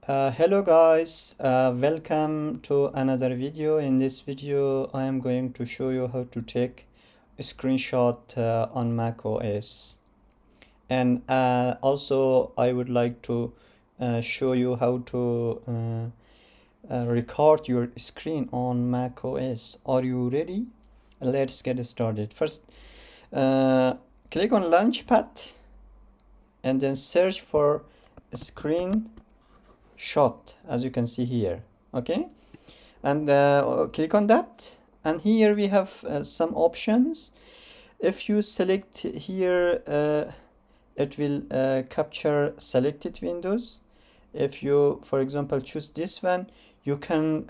Hello guys, welcome to another video. In this video I am going to show you how to take a screenshot on Mac OS, and also I would like to show you how to record your screen on Mac OS. Are you ready? Let's get started. First, uh, click on Launchpad and then search for screen shot, as you can see here. Okay, and click on that, and here we have some options. If you select here, it will capture selected windows. If you, for example, choose this one, you can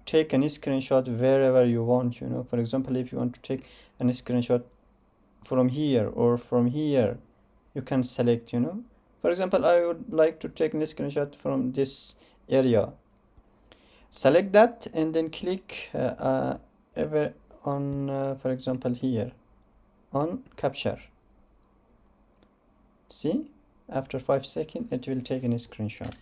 take a screenshot wherever you want. For example, if you want to take a screenshot from here or from here, you can select. For example, I would like to take a screenshot from this area. Select that and then click ever on, for example, here on capture. See, after 5 seconds it will take a screenshot.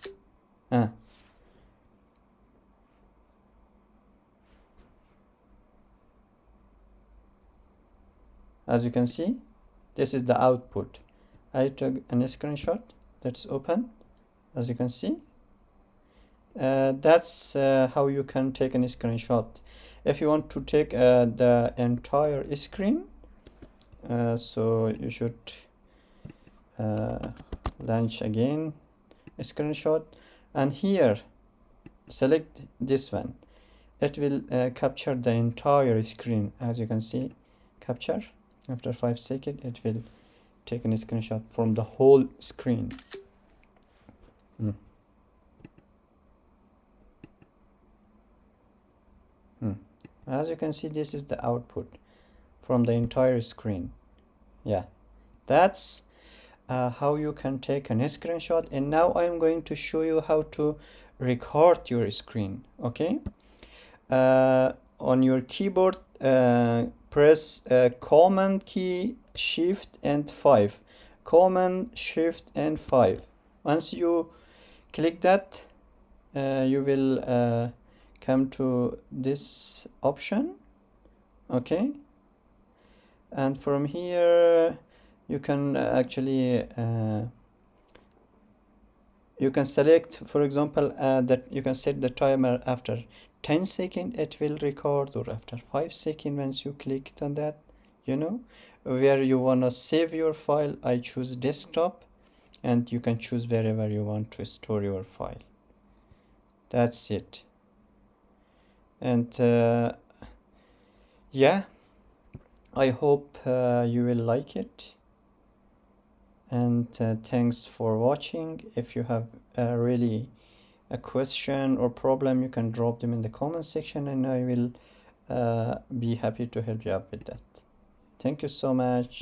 As you can see, this is the output. I took a screenshot. Let's open. As you can see, that's how you can take a screenshot. If you want to take the entire screen, so you should launch again a screenshot, and here select this one. It will capture the entire screen. As you can see, capture. After 5 seconds it will take a screenshot from the whole screen. As you can see, this is the output from the entire screen. Yeah, that's how you can take a screenshot. And now I'm going to show you how to record your screen. Okay, on your keyboard, press Command key, Shift and 5. Command, Shift and 5. Once you click that, you will come to this option. Okay, and from here you can actually you can select, for example, that you can set the timer after 10 seconds it will record, or after 5 seconds. Once you clicked on that, where you want to save your file. I choose desktop, and you can choose wherever you want to store your file. That's it. And yeah, I hope you will like it, and thanks for watching. If you have really a question or problem, you can drop them in the comment section, and I will be happy to help you out with that. Thank you so much.